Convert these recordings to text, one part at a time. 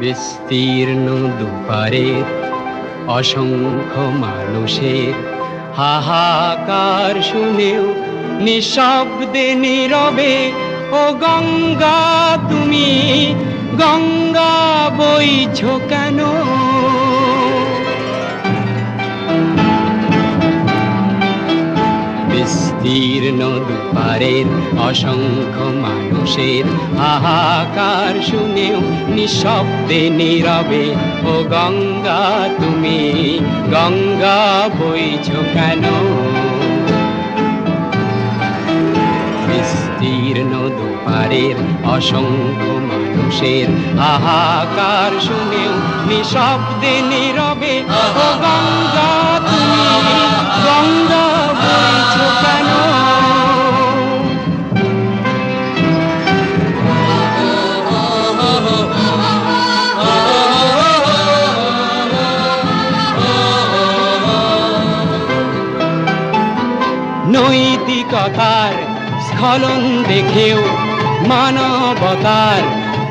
বিস্তীর্ণ দুপারের অসংখ্য মানুষের হাহাকার শুনেও নিঃশব্দে নীরবে ও গঙ্গা তুমি গঙ্গা বইছো কেন? বিস্তীর্ণ দুপারের অসংখ্য মানুষের হাহাকার শুনেও নিঃশব্দে নীরবে ও গঙ্গা তুমি গঙ্গা বইছো কেন? বিস্তীর্ণ দুপারের অসংখ্য মানুষের হাহাকার শুনেও নিঃশব্দে নীরবে ও গঙ্গা তুমি গঙ্গা বইছো কেন? নৈতিকতার স্খলন দেখেও মানবতার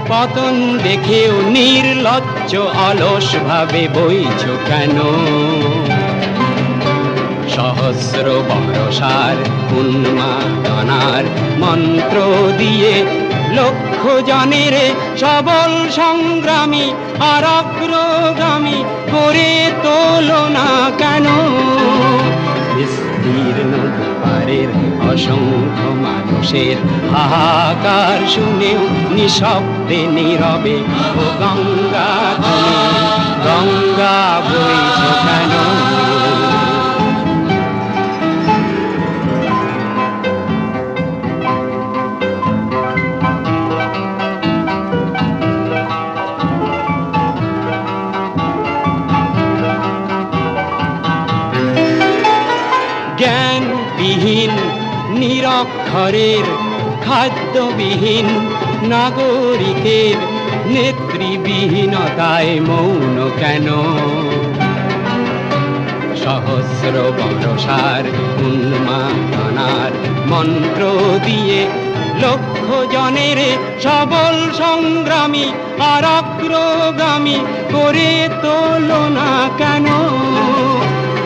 পতন দেখেও নির্লজ্জ অলস ভাবে বইছো কেন? সহস্র বরষার উন্মাদনার মন্ত্র দিয়ে লক্ষ জনের সবল সংগ্রামী আর অগ্রগামী করে তোলো না কেন? বিস্তীর্ণ দুপারের অসংখ্য মানুষের হাহাকার শুনেও নিঃশব্দে নীরবে ও গঙ্গা তুমি গঙ্গা বইছো কেন? জ্ঞানবিহীন নিরক্ষরের খাদ্যবিহীন নাগরিকের নেতৃবিহীনতায় মৌন কেন? সহস্র বরষার উন্মাদনার মন্ত্র দিয়ে লক্ষ জনের সবল সংগ্রামী আর অগ্রগামী করে তোলো না কেন?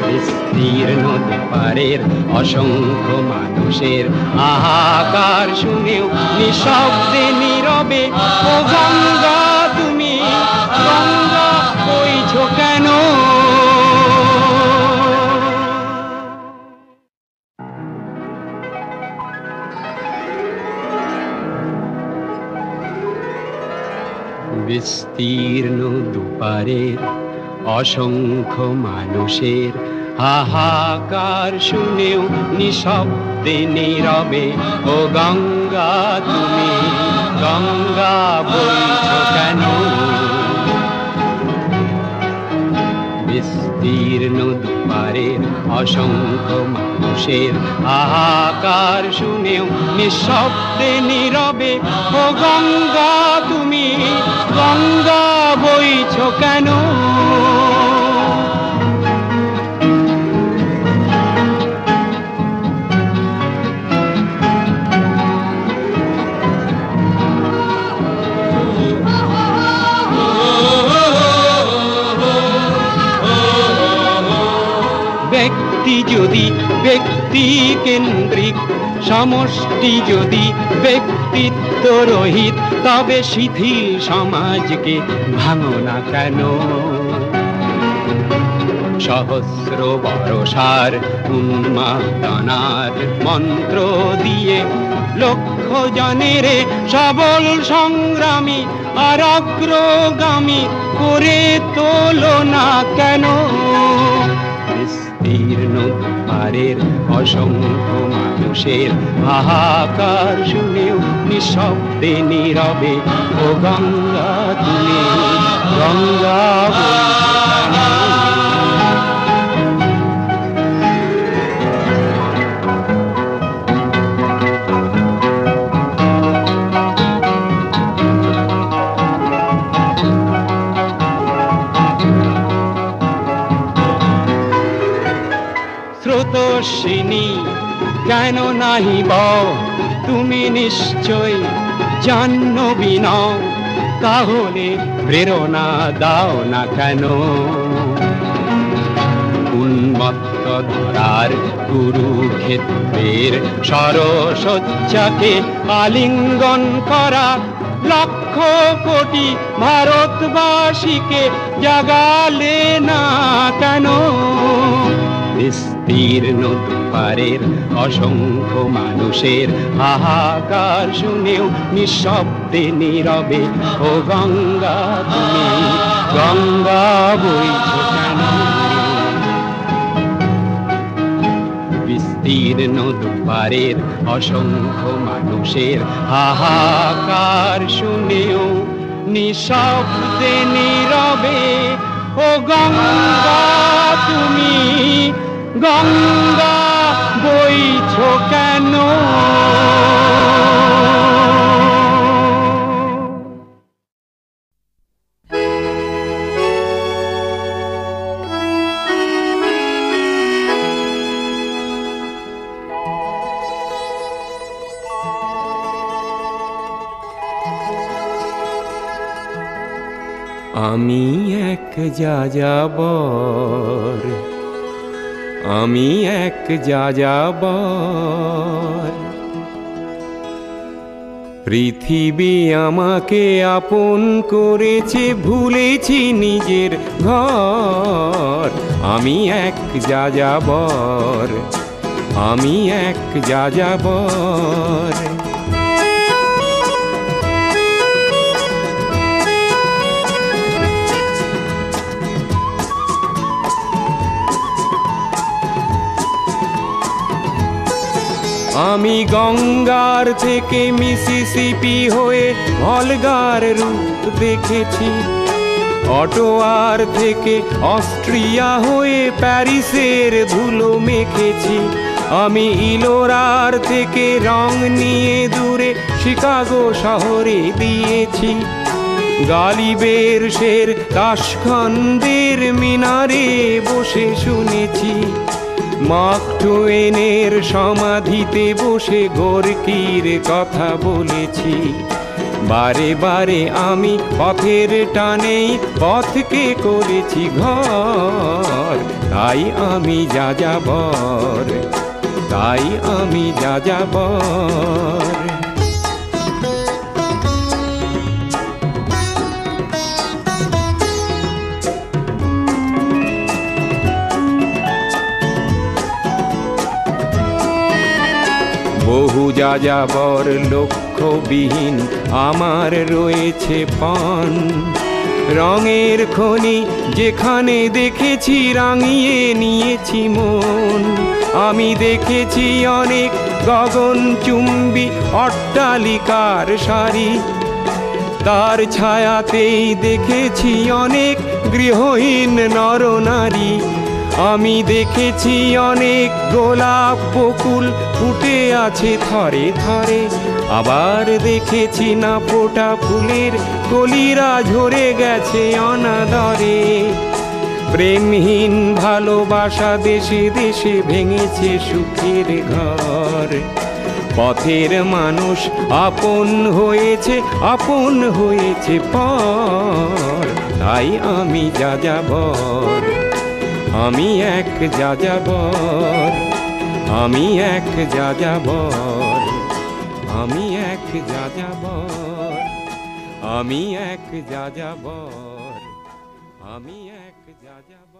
বিস্তীর্ণ দুপারের অসংখ্য মানুষের হাহাকার শুনেও নিঃশব্দে নীরবে ও গঙ্গা তুমি গঙ্গা বইছো কেন? বিস্তীর্ণ দুপারের অসংখ্য মানুষের হাহাকার শুনেও নিঃশব্দে নীরবে ও গঙ্গা তুমি গঙ্গা বইছো কেন? বিস্তীর্ণ দুপারের অসংখ্য মানুষের হাহাকার শুনেও নিঃশব্দে নীরবে ও গঙ্গা তুমি গঙ্গা বইছো কেন? ব্যক্তি যদি ব্যক্তি কেন্দ্রিক, সমষ্টি যদি ব্যক্তিত্ব রহিত, তবে শিথিল সমাজকে ভাঙো না কেন? সহস্র বরষার উন্মাদনার মন্ত্র দিয়ে লক্ষ জনের সবল সংগ্রামী আর অগ্রগামী করে তোলো না কেন? বিস্তীর্ণ দুপারের অসংখ্য মানুষের হাহাকার শুনেও নিঃশব্দে নীরবে ও গঙ্গা তুমি গঙ্গা স্রোতস্বিনী কেন নাহিব তুমি নিশ্চয় জাহ্নবী নও, তাহলে প্রেরণা দাও না কেন? উন্মত্ত ধরার কুরুক্ষেত্রের সরসজ্জাকে আলিঙ্গন করা লক্ষ কোটি ভারতবাসীকে জাগালে না কেন? বিস্তীর্ণ দুপারের অসংখ্য মানুষের হাহাকার শুনেও নিঃশব্দে নীরবে ও গঙ্গা তুমি গঙ্গা বইছ কেন? বিস্তীর্ণ দুপারের অসংখ্য মানুষের হাহাকার শুনেও নিঃশব্দে নীরবে ও গঙ্গা তুমি গঙ্গা বইছ কেন? আমি এক যাযাবর, আমি এক যাযাবর, পৃথিবী আমাকে আপন করেছে, ভুলেছি নিজের ঘর। আমি এক যাযাবর, আমি এক যাযাবর। আমি গঙ্গার থেকে মিসিসিপি হয়ে ভলগার রূপ দেখেছি, অটোয়ার থেকে অস্ট্রিয়া হয়ে প্যারিসের ধুলো মেখেছি। আমি ইলোরার থেকে রং নিয়ে দূরে শিকাগো শহরে দিয়েছি। গালিবের শের তাশখন্দের মিনারে বসে শুনেছি। মার্ক টুয়েনের সমাধিতে বসে গোর্কির কথা বলেছি। বারে বারে আমি পথের টানেই পথকে করেছি ঘর। তাই আমি যাযাবর, তাই আমি যাযাবর। বহু যাযাবর লক্ষ্যবিহীন আমার রয়েছে পান। রঙের খনি যেখানে দেখেছি রাঙিয়ে নিয়েছি মন। আমি দেখেছি অনেক গগনচুম্বী অট্টালিকার সারি, তার ছায়াতেই দেখেছি অনেক গৃহহীন নরনারী। আমি দেখেছি অনেক গোলাপ বকুল ফুটে আছে থরে থরে, আবার দেখেছি না ফোটা ফুলের কলিরা ঝরে গেছে অনাদরে। প্রেমহীন ভালোবাসা দেশে দেশে ভেঙেছে সুখের ঘর। পথের মানুষ আপন হয়েছে পর। তাই আমি যাযাবর, আমি এক যাযাবর, আমি এক যাযাবর, আমি এক যাযাবর, আমি এক যাযাবর, আমি এক যাযাবর।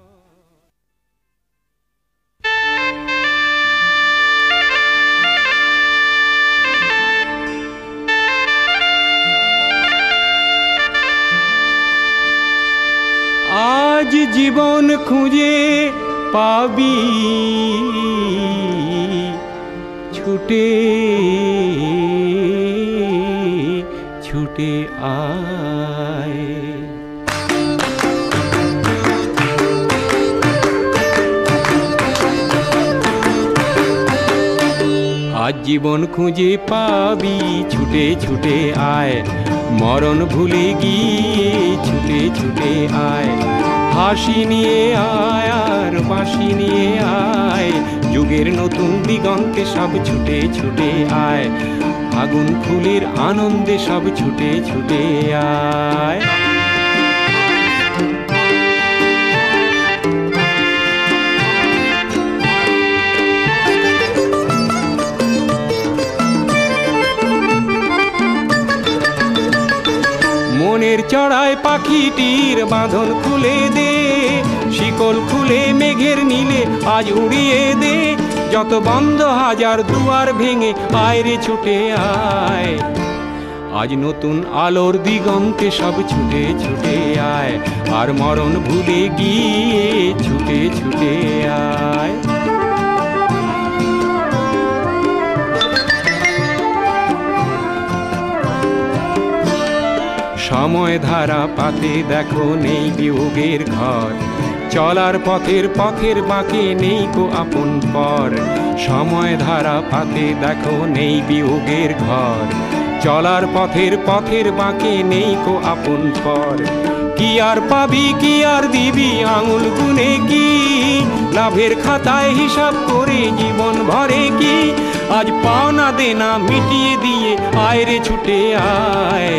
আজ জীবন খুঁজে পাবি ছুটে ছুটে আয়। আজ জীবন খুঁজে পাবি ছুটে ছুটে আয়। মরণ ভুলে গিয়ে ছুটে ছুটে আয়। হাসি নিয়ে আয় আর বাঁশি নিয়ে আয়। যুগের নতুন দিগন্তে সব ছুটে ছুটে আয়। ফাগুন ফুলের আনন্দে সব ছুটে ছুটে আয়। মনের চড়ায় পাখিটির বাঁধন খুলে দে, শিকল খুলে মেঘের নীলে আজ উড়িয়ে দে, যত বন্ধ হাজার দুয়ার ভেঙে আয় রে ছুটে আয়। আজ নতুন আলোর দিগন্তে সব ছুটে ছুটে আয়, আর মরণ ভুলে গিয়ে ছুটে ছুটে আয়। সময় ধারা পাতে দেখো নেই বিয়োগের ঘর, চলার পথের পথের বাঁকে নেই কো আপন পর। সময় ধারা পাতে দেখো নেই বিয়োগের ঘর, চলার পথের পথের বাঁকে নেই কো আপন পর। কি আর পাবি কি আর দিবি আঙুল গুনে কি, লাভের খাতায় হিসাব করে জীবন ভরে কি। আজ পাওনা দেনা মিটিয়ে দিয়ে আয় রে ছুটে আয়,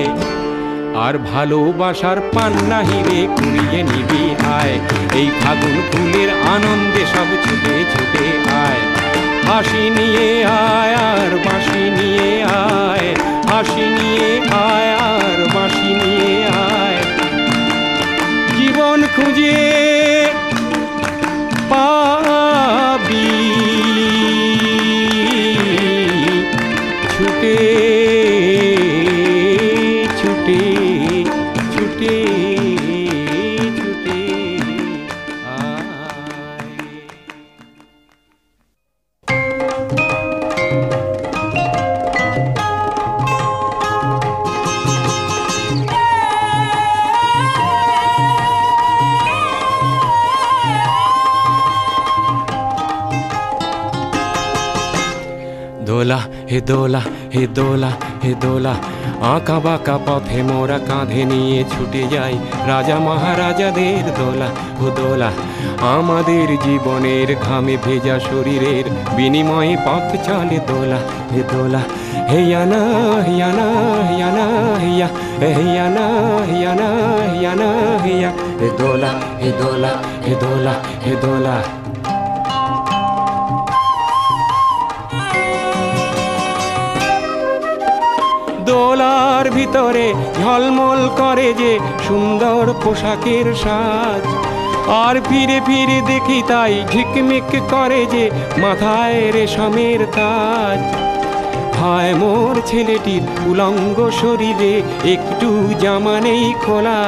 আর ভালোবাসার পান্না হিরে কুড়িয়ে নিবি আয়। এই ফাগুন ফুলের আনন্দে সব ছুটে ছুটে আয়। হাসি নিয়ে আয় আর বাঁশি নিয়ে আয়, হাসি নিয়ে আয় আর বাঁশি নিয়ে আয়। জীবন খুঁজে পাবি ছুটে ছুটে ছুটে ছুটে আয়। দোলা হে দোলা হে দোলা হে দোলা, আঁকা বাঁকা পথে মোরা কাঁধে নিয়ে ছুটে যাই রাজা মহারাজাদের দোলা। ও দোলা আমাদের জীবনের ঘামে ভেজা শরীরের বিনিময়ে পথ চলে দোলা। হে দোলা হেয়ানা হিয়ানা হিয়ানা হিয়া, হেয়ানা হিয়ানা হিয়ানা হিয়া। হে দোলা হে দোলা হে দোলা হে দোলা। দোলার ভিতরে ঝলমল করে যে সুন্দর পোশাকের সাজ, আর ফিরে ফিরে দেখি তাই ঝিকমিক করে যে মাথায় রেশমের তাজ। হায় মোর ছেলেটির উলঙ্গ শরীরে একটু জামা নেই খোলা,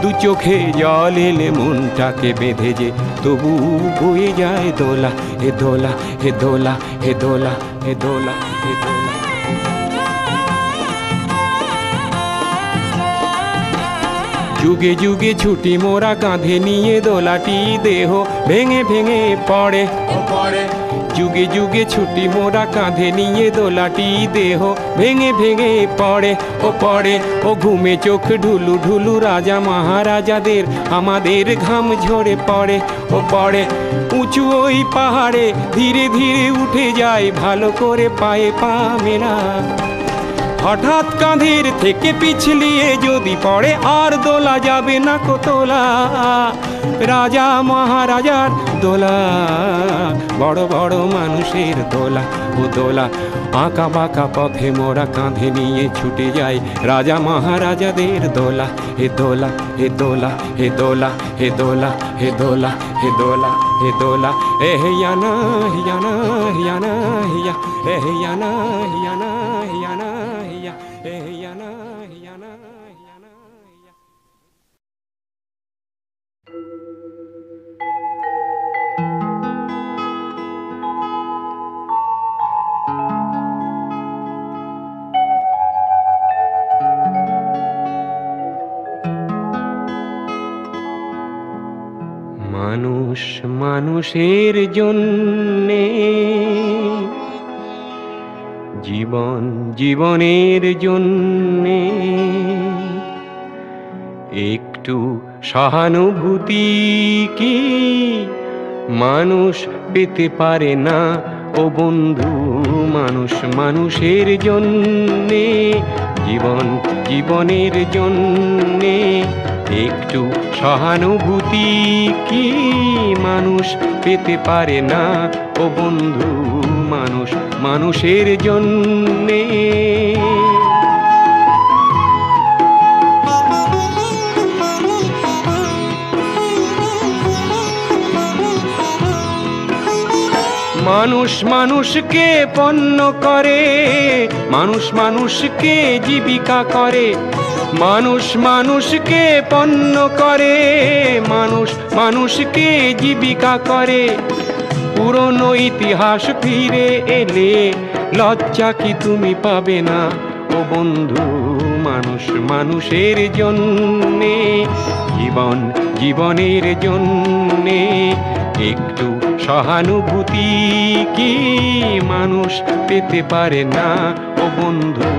দু চোখে জল এলে মনটাকে বেঁধে যে তবু বয়ে যায় দোলা। হে দোলা হে দোলা হে দোলা হে দোলা হে দোলা। যুগে যুগে ছুটি মোরা কাঁধে নিয়ে দোলাটি দেহ ভেঙে ভেঙে পড়ে পড়ে। যুগে যুগে ছুটি মোরা কাঁধে নিয়ে দোলাটি দেহ ভেঙে ভেঙে পড়ে পড়ে। ও ঘুমে চোখ ঢুলু ঢুলু রাজা মহারাজাদের আমাদের ঘাম ঝরে পড়ে পড়ে। উঁচু ওই পাহাড়ে ধীরে ধীরে উঠে যায় ভালো করে পায়ে পা মেলা, হঠাৎ কাঁধের থেকে পিছলিয়ে যদি পড়ে আর দোলা যাবে না কো তোলা। রাজা মহারাজার দোলা, বড় বড় মানুষের দোলা। ও দোলা আঁকা বাঁকা পথে মোরা কাঁধে নিয়ে ছুটে যাই রাজা মহারাজাদের দোলা। হে দোলা হে দোলা হে দোলা হে দোলা হে দোলা হে দোলা হে দোলা। এ হিয়ানা হিয়ানা হিয়ানা হিয়া, এ হিয়ানা হিয়ানা হিয়ানা হিয়া, এ হিয়ানা হিয়ানা হিয়ানা হিয়া। মানুষ মানুষের জন্যে, জীবন জীবনের জন্যে একটু সহানুভূতি কি মানুষ পেতে পারে না ও বন্ধু, মানুষ মানুষের জন্যে, জীবন জীবনের জন্যে একটু সহানুভূতি কি মানুষ পেতে পারে না? ও বন্ধু, মানুষ মানুষের জন্যে। মানুষ মানুষকে পণ্য করে, মানুষ মানুষকে জীবিকা করে, মানুষ মানুষকে পণ্য করে, মানুষ মানুষকে জীবিকা করে। পুরনো ইতিহাস ফিরে এলে লজ্জা কি তুমি পাবে না? ও বন্ধু, মানুষ মানুষের জন্যে, জীবন জীবনের জন্যে একটু সহানুভূতি কি মানুষ পেতে পারে না? ও বন্ধু,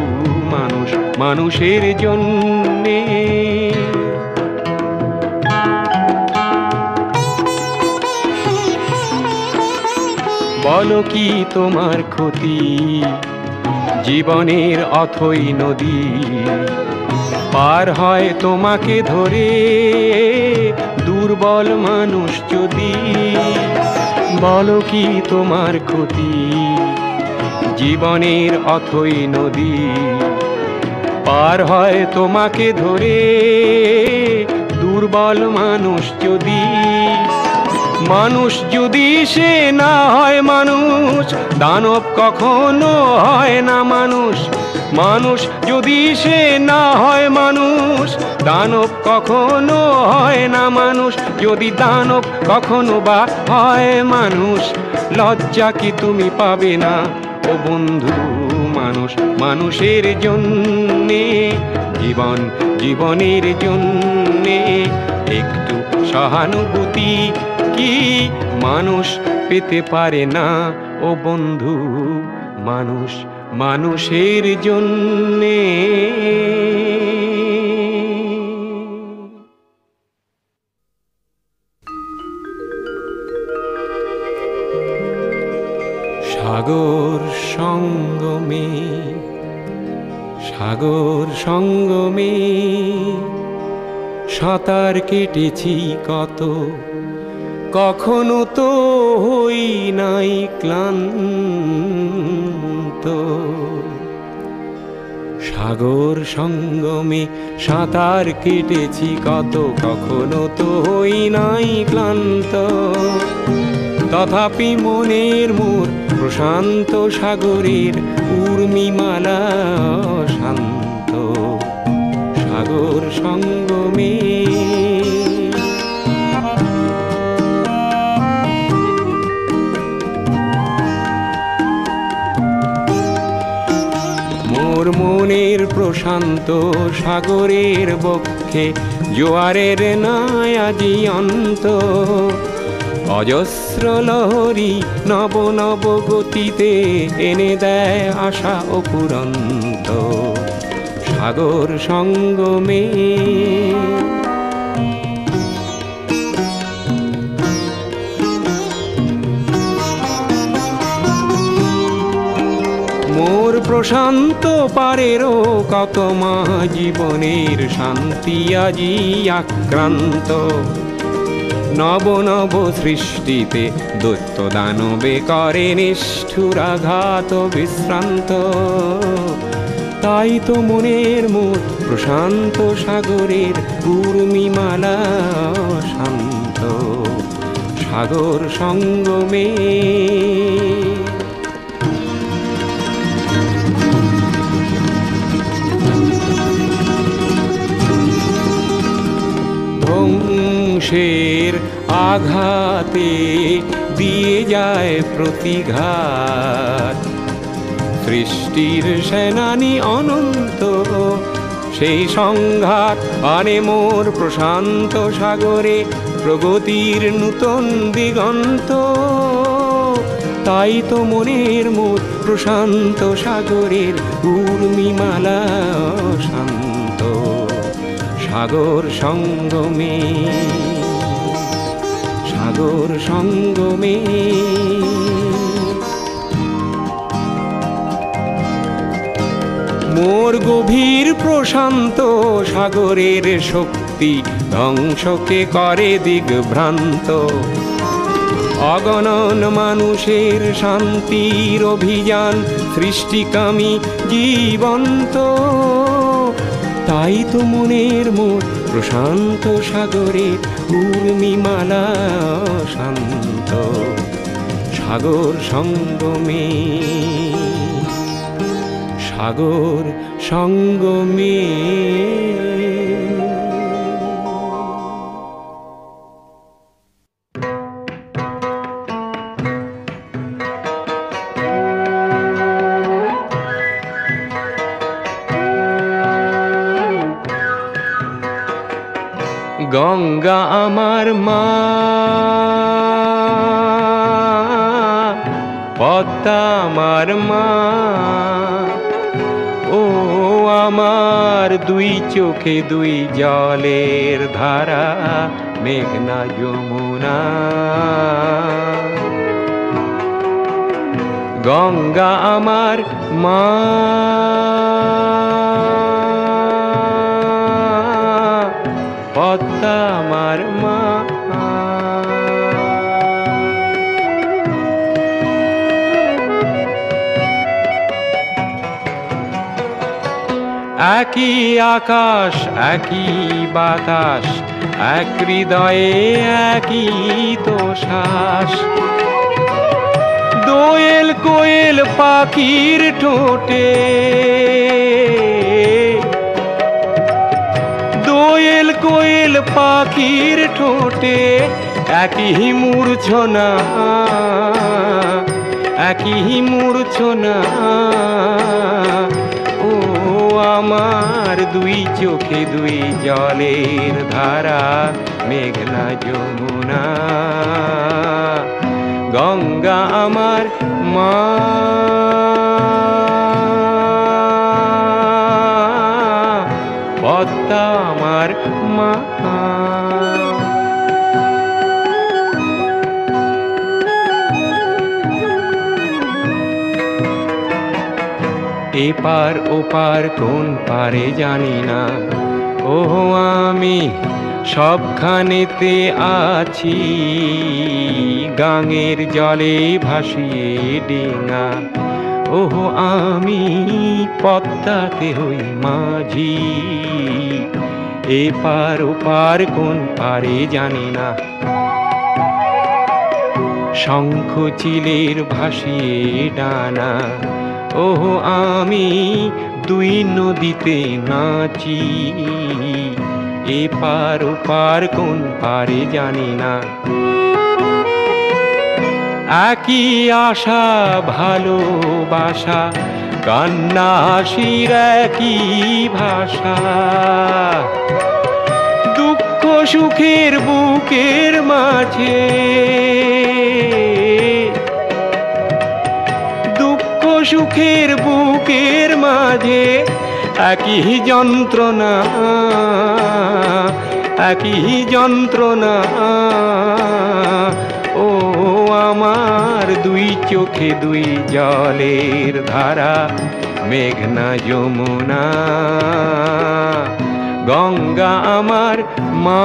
মানুষ মানুষের জন্যে। বলো কি তোমার ক্ষতি? জীবনের অথই নদী পার হয় তোমাকে ধরে দুর্বল মানুষ যদি। বলো কি তোমার ক্ষতি? জীবনের অথই নদী পার হয় তোমাকে ধরে দুর্বল মানুষ যদি। মানুষ যদি সে না হয় মানুষ, দানব কখনো হয় না মানুষ। মানুষ যদি সে না হয় মানুষ, দানব কখনো হয় না মানুষ। যদি দানব কখনো বা হয় মানুষ, লজ্জা কি তুমি পাবে না? ও বন্ধু, মানুষ মানুষের জন্যে, জীবন জীবনের জন্যে একটু সহানুভূতি কি মানুষ পেতে পারে না? ও বন্ধু, মানুষ মানুষের জন্যে। সাগর সঙ্গমে, সাগর সঙ্গমে সাঁতার কেটেছি কত, কখনো তো হই নাই ক্লান্ত। সাগর সঙ্গমে সাঁতার কেটেছি কত, কখনো তো হই নাই ক্লান্ত। তথাপি মনের মোর প্রশান্ত সাগরের উর্মিমালা শান্ত। সাগর সঙ্গমে মোর মনের প্রশান্ত সাগরের বক্ষে জোয়ারের নাই আজি অন্ত। অজস্র লহরী নব নব গতিতে এনে দেয় আশা অপুরন্ত। সাগর সঙ্গমে মোর প্রশান্ত পারেরও কত মা জীবনের শান্তি আজি আক্রান্ত। নব নব সৃষ্টিতে দৈত্য দানবে করে নিষ্ঠুরাঘাত বিশ্রান্ত। তাই তো মনের মোর প্রশান্ত সাগরের উর্মিমালা শান্ত। সাগর সঙ্গমে ধ্বংসের আঘাতে দিয়ে যায় প্রতিঘাত। সৃষ্টির সেনানি অনন্ত সেই সংঘাত আনে মোর প্রশান্ত সাগরে প্রগতির নূতন দিগন্ত। তাই তো মনের মোর প্রশান্ত সাগরের উর্মিমালা শান্ত। সাগর সঙ্গমে, সাগর সঙ্গমে, মোর গভীর প্রশান্ত সাগরের শক্তি ধ্বংসকে করে দিগ্ভ্রান্ত। অগণন মানুষের শান্তির অভিযান সৃষ্টিকামী জীবন্ত। তাই তো মনের মোর প্রশান্ত সাগরে উর্মিমালা শান্ত। সাগর সঙ্গমে, সাগর সঙ্গমে। গঙ্গা আমার মা, পদ্মা আমার মা, ও আমার দুই চোখে দুই জলের ধারা, মেঘনা যমুনা। গঙ্গা আমার মা, পদ্মা আমার মা। একই আকাশ একই বাতাস, এক হৃদয়ে একই তো শ্বাস। দোয়েল কোয়েল পাখির ঠোঁটে, দোয়েল কোয়েল পাখির ঠোঁটে একই মূর্ছনা, একই মূর্ছনা। ও আমার দুই চোখে দুই জলের ধারা, মেঘনা যমুনা। গঙ্গা আমার মা, পদ্মা আমার মা। এপার ওপার কোন পারে জানি না, ও আমি সবখানেতে আছি। গাঙের জলে ভাসিয়ে ডিঙা, ওহ আমি পদ্মাতে হই মাঝি। এপার ওপার কোন পারে জানি না, শঙ্খ চিলের ভাসিয়ে ডানা, ওহ আমি দুই নদীতে নাচি। এপার ওপার কোন পারে জানি না, একই আশা ভালোবাসা, কান্না হাসির একই ভাষা। দুঃখ সুখের বুকের মাঝে, দুঃখ সুখের বুকের মাঝে একই যন্ত্রণা, একই যন্ত্রণা। ও আমার দুই চোখে দুই জলের ধারা, মেঘনা যমুনা। গঙ্গা আমার মা,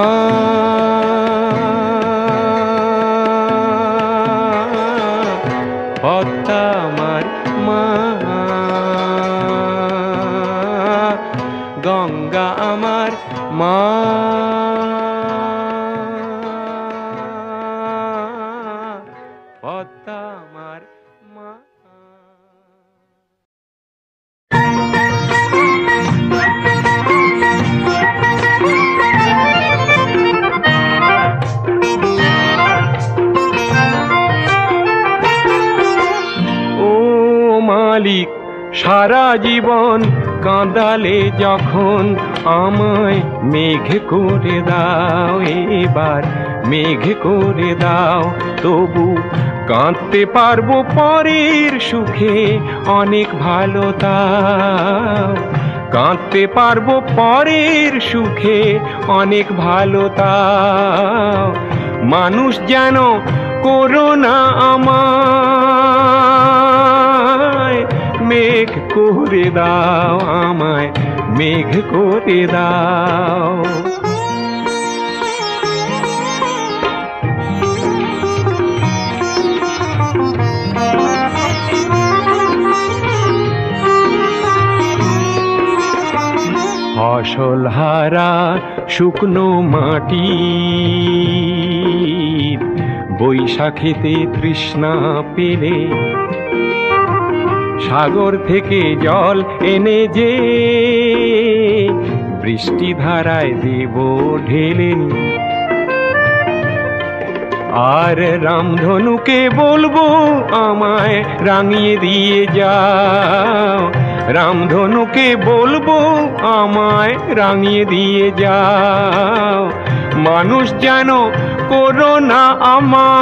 পদ্মা আমার মা। গঙ্গা আমার মা, পদ্মা আমার মা। ও মালিক সারা জীবন কাঁদালে যখন, আমায় মেঘ করে দাও, এবার মেঘ করে দাও। তবু কাঁদতে পারবো পরের সুখে, অনেক ভালো তাও। কাঁদতে পারবো পরের সুখে, অনেক ভালো তাও। মানুষ যেন করো না আমায়, মেঘ করে দাও আমায়, মেঘ করে দাও। ফসল হারা শুকনো মাটি, বৈশাখেতে তৃষ্ণা পেলে সাগর থেকে জল এনে যে বৃষ্টি ধারায় দেব ঢেলে। আর রামধনুকে বলবো আমায় রাঙিয়ে দিয়ে যাও, রামধনুকে বলবো আমায় রাঙিয়ে দিয়ে যাও। মানুষ যেন করো না আমায়,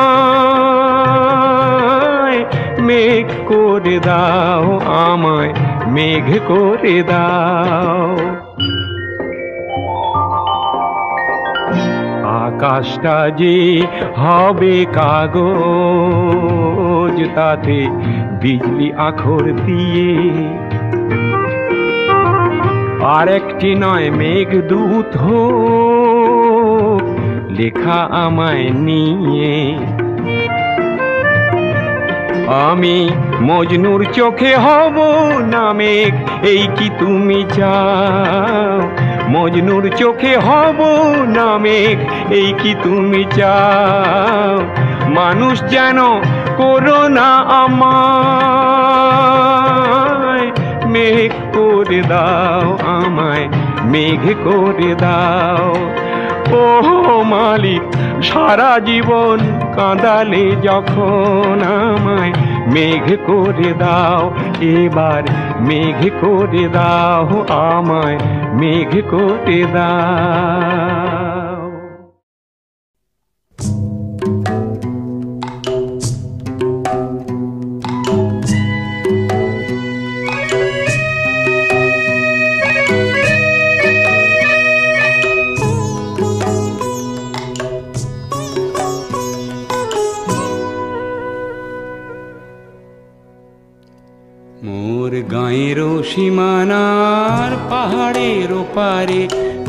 মেঘ করে দাও আমায়, মেঘ করে দাও। আকাশটা যে হবে কাগজ, তাতে বিজলি আখর দিয়ে। আর একটি নয় মেঘদূত হোক লেখা আমায় নিয়ে। আমি মজনুর চোখে হব না মেঘ, এই কি তুমি চাও? মজনুর চোখে হব না মেঘ, এই কি তুমি চাও? মানুষ যেন করো না আমায়, মেঘ করে দাও আমায়, মেঘ করে দাও। ও মালিক সারা জীবন কাঁদালে যখন আমায়, মেঘ করে দাও এবার, মেঘ করে দাও আমায়, মেঘ করে দাও। মোর গাঁয়ের সীমানার পাহাড়ের ওপারে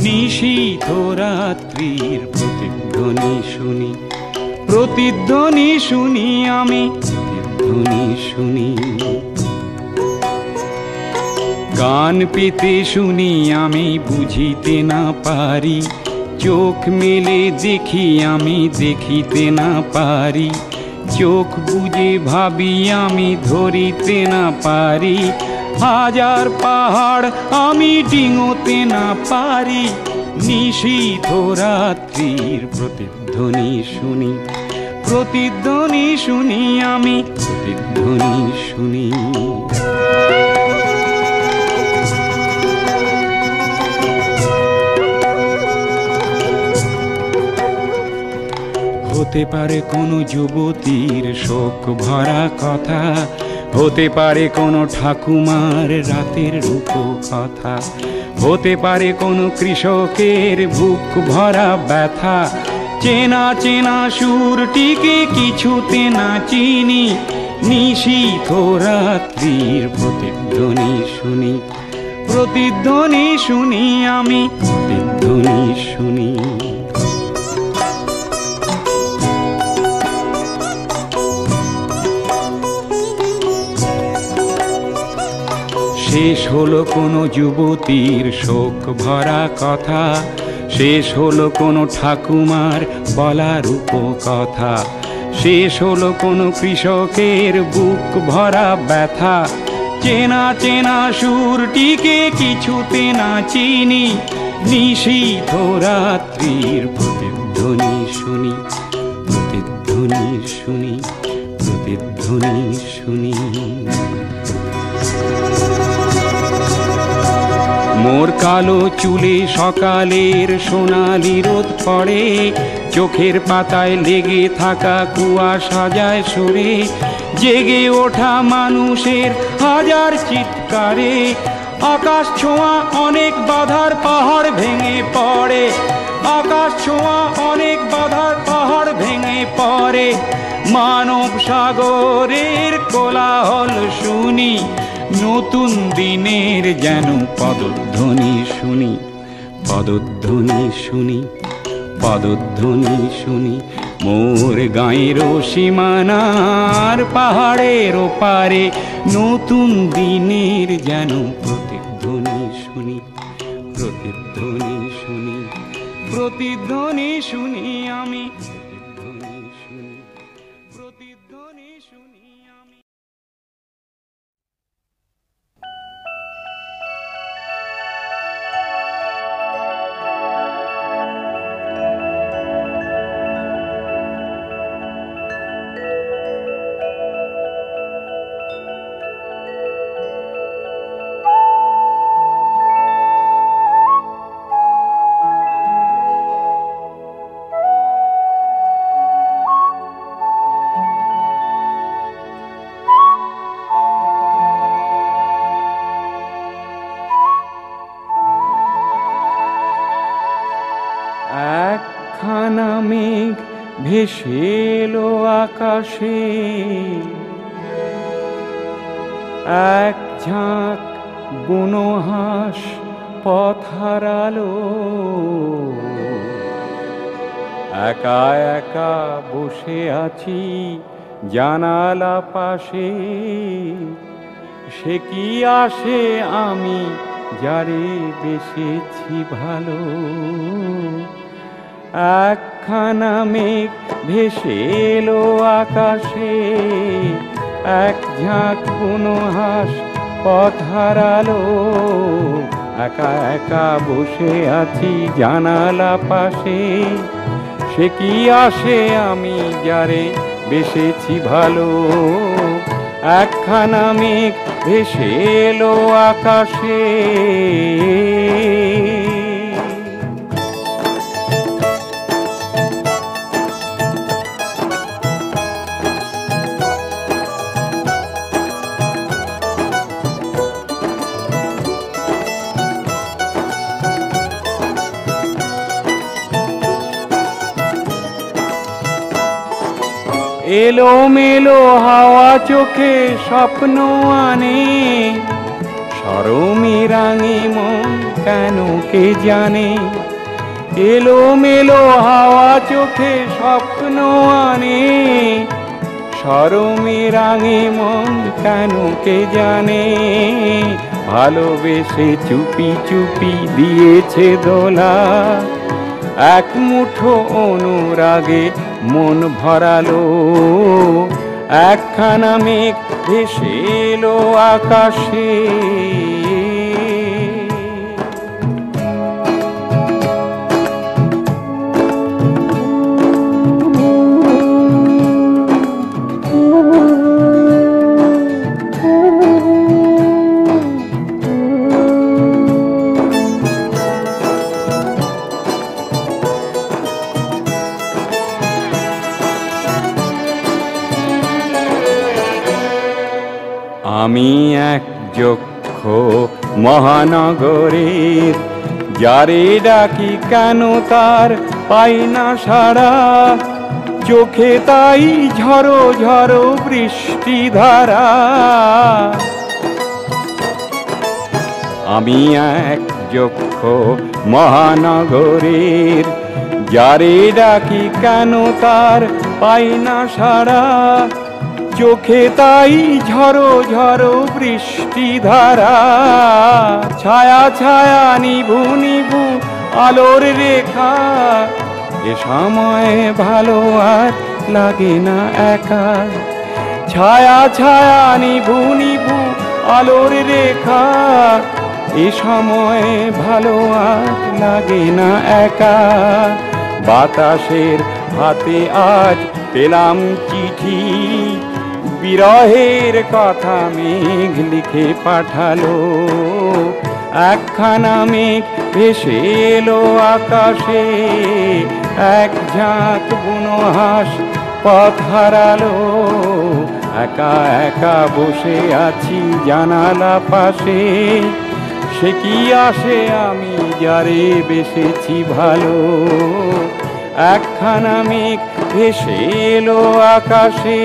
নিশীথ রাত্রির প্রতিধ্বনি শুনি, প্রতিধ্বনি শুনি আমি, প্রতিধ্বনি শুনি। গান পেতে শুনি আমি বুঝিতে না পারি, চোখ মেলে দেখি আমি দেখিতে না পারি। চোখ বুঝে ভাবি আমি ধরিতে না পারি, হাজার পাহাড় আমি ডিঙোতে না পারি। নিশীথ রাত্রির প্রতিধ্বনি শুনি, প্রতিধ্বনি শুনি আমি, প্রতিধ্বনি শুনি। হতে পারে কোনো যুবতীর শোক ভরা কথা, হতে পারে কোনো ঠাকুমার রাতের রূপকথা, হতে পারে কোনো কৃষকের বুক ভরা ব্যথা। চেনা চেনা সুরটিকে কিছুতে না চিনি, নিশীথ রাত্রির প্রতিধ্বনি শুনি, প্রতিধ্বনি শুনি আমি, প্রতিধ্বনি শুনি। শেষ হলো কোনো যুবতীর শোক ভরা কথা, শেষ হলো কোনো ঠাকুমার বলা রূপকথা, শেষ হলো কোনো কৃষকের বুক ভরা ব্যথা। চেনা চেনা সুরটিকে কিছুতে না চিনি, নিশীথ রাত্রির প্রতিধ্বনি শুনি, প্রতিধ্বনি শুনি, প্রতিধ্বনি শুনি। মোর কালো চুলে সকালের সোনালি রোদ পড়ে, চোখের পাতায় লেগে থাকা কুয়াশা যায় সরে। জেগে ওঠা মানুষের হাজার চিৎকারে, আকাশ ছোঁয়া অনেক বাধার পাহাড় ভেঙে পড়ে, আকাশ ছোঁয়া অনেক বাধার পাহাড় ভেঙে পড়ে। মানব সাগরের কোলাহল শুনি, নতুন দিনের যেন পদধ্বনি শুনি, পদধ্বনি শুনি, পদধ্বনি শুনি। মোর গাঁয়ের সীমানার পাহাড়ের ওপারে নতুন দিনের যেন প্রতিধ্বনি শুনি, প্রতিধ্বনি শুনি, প্রতিধ্বনি শুনি আমি, প্রতিধ্বনি শুনি, প্রতিধ্বনি শুনি আমি। একখানা মেঘ ভেসে এলো আকাশে, এক ঝাঁক বুনো হাঁস পথ হারালো। একা একা বসে আছি জানালা পাশে, সে কি আসে আমি যারে বেসেছি ভালো। একখানা মেঘ ভেসে এলো আকাশে, এক ঝাঁক বুনো হাঁস পথ হারালো। একা একা বসে আছি জানালা পাশে, সে কি আসে আমি যারে বেসেছি ভালো। একখানা মেঘ ভেসে এলো আকাশে। এলো মেলো হাওয়া চোখে স্বপ্ন আনে, শরমে রাঙে মন কেন কে জানে। এলো মেলো হাওয়া চোখে স্বপ্ন আনে, শরমে রাঙে মন কেন কে জানে। ভালোবেসে চুপি চুপি দিয়েছে দোলা, এক মুঠো অনুরাগে মন ভরালো। একখানা মেঘ ভেসে এলো আকাশে। আমি এক যক্ষ মহানগরের, যারে ডাকি কেন তার পাই না সাড়া। চোখে তাই ঝড়ো ঝড়ো বৃষ্টি ধারা। আমি এক যক্ষ মহানগরের, যারে ডাকি কেন তার পাই না সাড়া। চোখে তাই ঝড়ো ঝড়ো বৃষ্টি ধারা। ছায়া ছায়া নিভু নিভু আলোর রেখা, এ সময় ভালো আর লাগে না একা। ছায়া ছায়া নিভু নিভু আলোর রেখা, এ সময় ভালো আর লাগে না একা। বাতাসের হাতে আজ পেলাম চিঠি, বিরহের কথা মেঘ লিখে পাঠালো। একখানা মেঘ ভেসে এলো আকাশে, এক ঝাঁক বুনো হাঁস পথ হারালো। একা একা বসে আছি জানালা পাশে, সে কি আসে আমি যারে বেসেছি ভালো। একখানা মেঘ ভেসে এলো আকাশে।